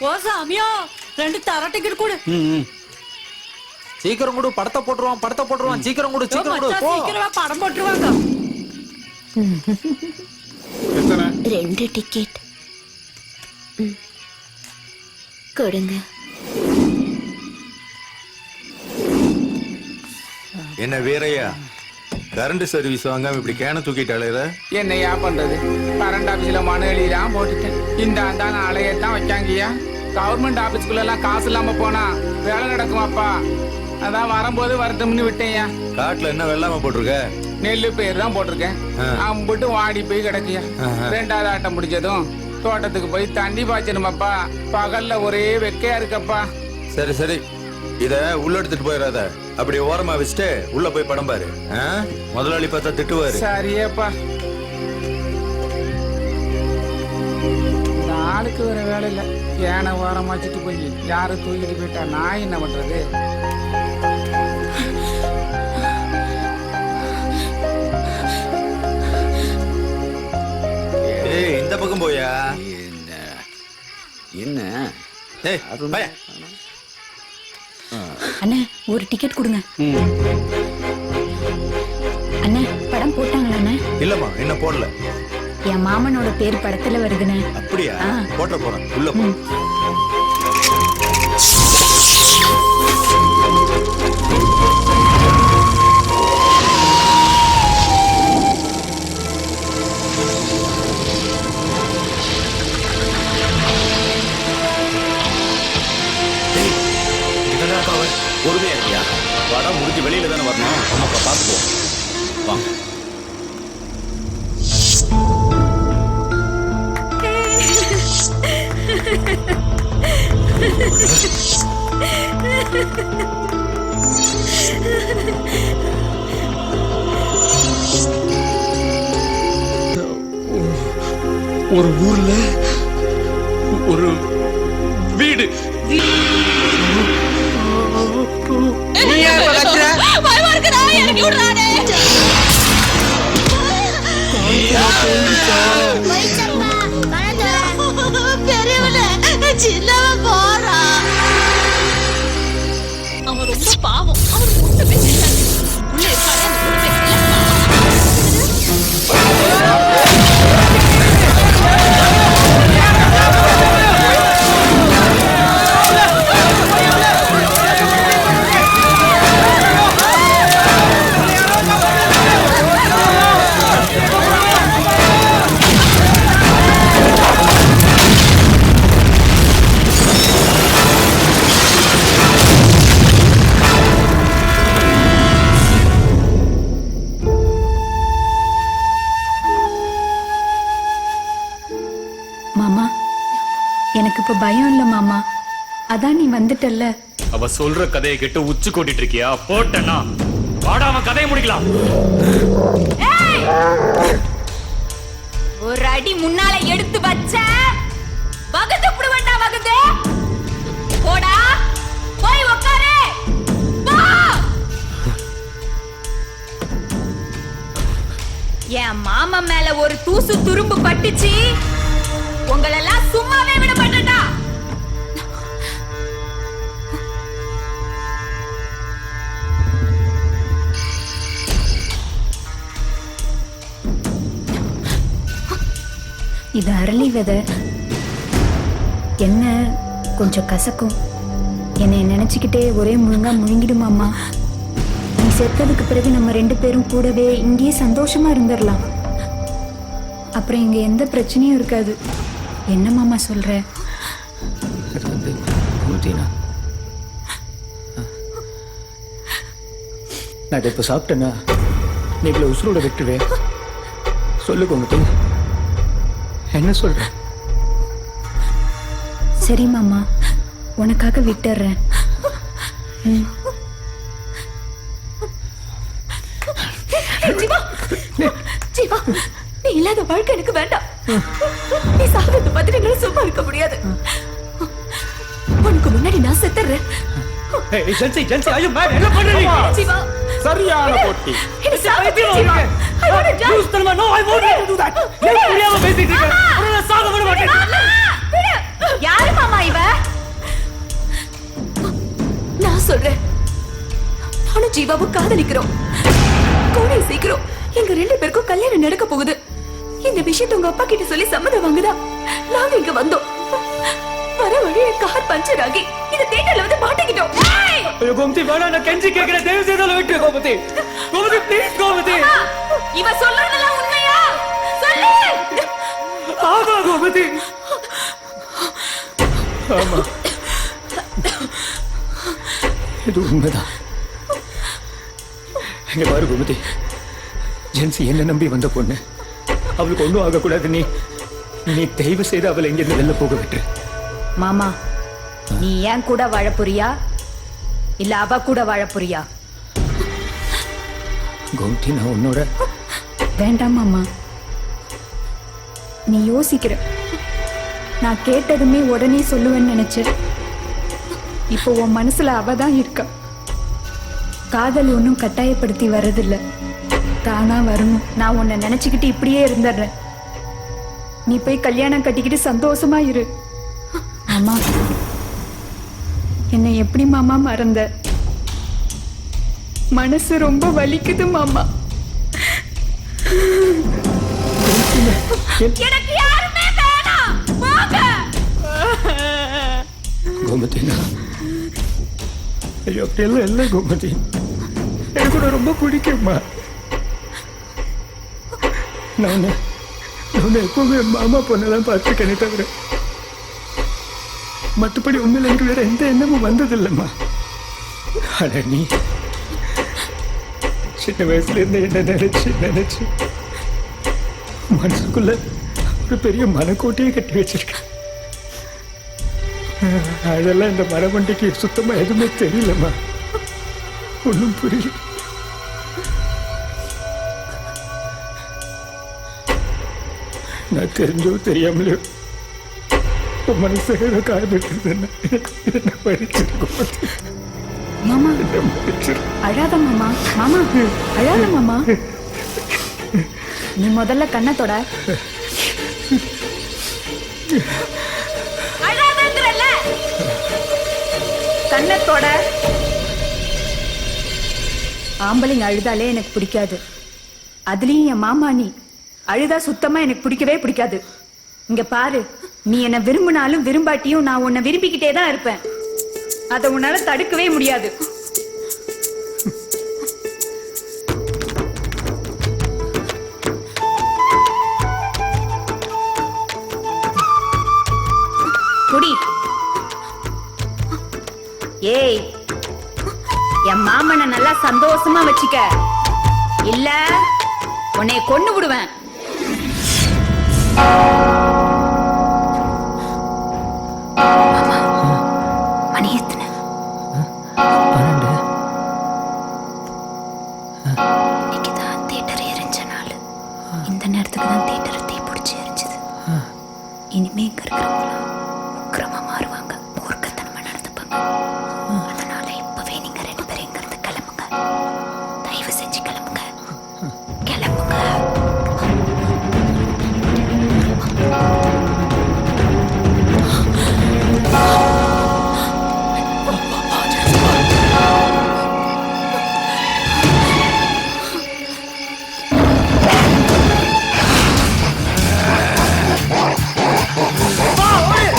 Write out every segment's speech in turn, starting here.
ஓ சாமியா, 2 தர டிக்கெட் கொடு. சீக்கிரம் கொடு, படத்தை போட்டுருவான். சீக்கிரம் கொடு, சீக்கிரம் கொடு. சீக்கிரமா படம் போட்டுருவாங்க. 2 டிக்கெட் கொடுங்க. என்ன வீரையா, கரண்ட் சர்வீஸ் வாங்காம இப்படி கேன தூக்கிட்டாலே என்னையா பண்றது? கரண்ட் ஆபீஸ்ல மனு எழுதிதான் போட்டுட்டேன். இந்த அந்தான அலையத்தான் வைக்காங்கய்யா. கவர்மெண்ட் ஆபீஸ்க்குள்ள எல்லாம் காசு இல்லாம போனா வேலை நடக்குமாப்பா? அதான் வரும்போது வருத்தம்னு விட்டேன்யா. காட்டுல என்ன வெள்ளாம போட்டிருக்க? நெல்லு பேர் தான் போட்டிருக்கேன். அம்பிட்டு வாடி போய் கிடக்குயா. 2வது ஆட்டம் முடிஞ்சதும் தோட்டத்துக்கு போய் தண்ணி பாய்ச்சணுமாப்பா. பகல்ல ஒரே வெக்கையா இருக்கப்பா. சரி சரி, இத உள்ள எடுத்துட்டு போயிடாத. அப்படி ஓரமா வச்சுட்டு உள்ள போய் படம் பாரு. முதலாளி பார்த்தா திட்டுவாரு. சரியப்பா. ஆளுக்கு வேற வேலை இல்ல. ஏன ஓரமா வச்சுட்டு போய் யாரு தூக்கிட்டு போயிட்டா நான் என்ன பண்றது? ஏய், இந்த பக்கம் போயா. என்ன அண்ணா, ஒரு டிக்கெட் கொடுங்க. அண்ணா, படம் போட்டாங்களா அண்ணா? இல்லம்மா, என்ன போடல. என் மாமனோட பேர் படத்துல வருதுண்ணே. அப்படியா? போட்ட போறேன், உள்ள போ. பொறுமையா இருக்கியா? படம் முடிஞ்சு வெளியில தானே வரணும். நம்ம பார்த்துக்குவோம். வாங்க. ஒரு ஊர்ல ஒரு வீடு. சின்னவன் போறா. அவன் ரொம்ப பாவம். அவன் ஒண்ணுமே செய்யாது. உள்ள இருக்கானே அந்த ஒண்ணுமே மாமா, எனக்கு இப்ப பயம் இல்ல மாமா. அதான் நீ வந்துட்டல்ல. அவ சொல்ற கதையை கேட்டு உச்சி கொட்டிட்டு இருக்கியா? போட்டனா வாடா, அவன் கதையை முடிக்கலாம். ஒரு அடி முன்னால எடுத்து வச்ச வகுத்து புடுவண்டா. வகுத்து போடா, போய் உட்காரு. என் மாமா மேல ஒரு தூசு துரும்பு பட்டுச்சு, உங்களெல்லாம் சும்மாவே விட மாட்டேன்டா. இது அரளி விதை. என்ன கொஞ்சம் கசக்கும். என்னை நினைச்சுக்கிட்டே ஒரே முழுங்கா முழுங்கிடுமாமா. நீ செத்ததுக்கு பிறகு நம்ம 2 பேரும் கூடவே இங்கேயே சந்தோஷமா இருந்துடலாம். அப்புறம் இங்க எந்த பிரச்சனையும் இருக்காது. என்ன மாமா சொல்ற? நான் இப்ப சாப்பிட்டேன்னா நீங்கள உசுரோட விட்டுருவேன். சொல்லு கோமதி, என்ன சொல்ற? சரி மாமா, உனக்காக விட்டுறேன். ஜீவா, நீ இல்லாத வாழ்க்கை எனக்கு வேண்டாம். நீ சாகிறத பார்த்து என்னால சும்மா இருக்க முடியாது. உனக்கு முன்னாடி நான் செத்துறேன். ஜீவா, சரியான போட்டி. யாரு மாமா இவ? சொல்றேன். நானும் ஜீவாவும் காதலிக்கிறோம். கூடிய சீக்கிரம் எங்க 2 பேருக்கும் கல்யாணம் நடக்க போகுது. இந்த விஷயத்தை உங்க அப்பா கிட்ட சொல்லி சம்மதம் வாங்குதா நாங்க இங்க வந்தோம். வர வழியே கார் பஞ்சர் ஆகி இந்த தேட்டர்ல வந்து மாட்டிக்கிட்டோம். ஐயோ கோமதி வேணா, நான் கெஞ்சி கேக்குறேன், தயவு செய்து அவளை விட்டு. கோமதி கோமதி ப்ளீஸ் கோமதி. இவ சொல்றதெல்லாம் உண்மையா? சொல்லு. ஆமா கோமதி, ஆமா இது உண்மைதான். இங்க பாரு கோமதி, ஜென்சி என்ன நம்பி வந்த பொண்ணு, அவளுக்கு ஒண்ணும் ஆகக்கூடாது. நீ தயவு செய்து அவளை எங்கிருந்து வெளில போக விட்டு. மாமா, நீ ஏன் கூட வாழ போறியா இல்ல அவ கூட வாழ போறியா? கோமதி நான் உன்னோட. வேண்டாம் மாமா, நீ யோசிக்கிற. நான் கேட்டதுமே உடனே சொல்லுவேன்னு நினைச்சேன். இப்போ உன் மனசுல அவதான் இருக்கா. காதல் ஒன்றும் கட்டாயப்படுத்தி வர்றதில்ல, தானா வரணும். நான் உன்னை நினைச்சுக்கிட்டு இப்படியே இருந்துடுறேன். நீ போய் கல்யாணம் கட்டிக்கிட்டு சந்தோஷமா இரு. மாமா, என்னை எப்படி மாமா மறந்த? மனசு ரொம்ப வலிக்குது மாமா. எனக்கு யாருமே வேணாம். போங்க. கோமதி ஐயோ அப்படியெல்லாம் இல்லை கோமதி, எனக்கு உன்னை ரொம்ப பிடிக்கும்மா. நான் எப்பவுமே மாமா பொண்ணெல்லாம் பார்த்துருக்கேனே தவிர மற்றபடி உண்மையில எனக்கு வேற எந்த எண்ணமும் வந்ததில்லைம்மா. ஆனா நீ சின்ன வயசுல இருந்து என்ன நினைச்சு மனசுக்குள்ள ஒரு பெரிய மனக்கோட்டையை கட்டி வச்சிருக்க. அதெல்லாம் இந்த மரமண்டிக்கு சுத்தமா எதுவுமே தெரியலம்மா, ஒன்றும் புரியல. நான் தெரிஞ்சோ தெரியாமலையோ மனசு காயப்பட்டு என்ன படிச்சிருக்கோம். மாமா அழாத மாமா. மாமா அழாத மாமா. நீ முதல்ல கண்ணத்தோட. அழாதங்கறல்ல. கண்ணத்தோட. ஆம்பளைங்க அழுதாலே எனக்கு பிடிக்காது. அதுலயும் என் மாமா நீ அழுதா சுத்தமா எனக்கு பிடிக்கவே பிடிக்காது. இங்க பாரு, நீ என்ன விரும்பினாலும் விரும்பாட்டியும் நான் உன்னை விரும்பிக்கிட்டே தான் இருப்பேன். அதை உன்னால தடுக்கவே முடியாது. குடி. ஏய், என் மாமனை நல்லா சந்தோஷமா வச்சுக்க, இல்ல உன்னை கொன்னு விடுவேன். மணி எத்தனை? 12. இன்னைக்குதான் தியேட்டர் எரிஞ்ச நாள். இந்த நேரத்துக்கு தான் தியேட்டர் தீ பிடிச்சி எரிஞ்சது. இனிமே இங்க இருக்கிறவங்களாம் உக்கிரமா மாறுவாங்க, மூர்க்கத்தனமா நடந்துப்பாங்க. அதனால இப்பவே நீங்க 2 பேரும் இங்க இருந்து கிளம்புங்க. தயவு செஞ்சு கிளம்புங்க, கிளம்புங்க. வா, ஓடு.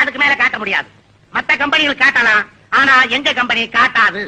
அதுக்கு மேல காட்ட முடியாது. மத்த கம்பெனிகள் காட்டலாம், ஆனா எங்க கம்பெனி காட்டாது.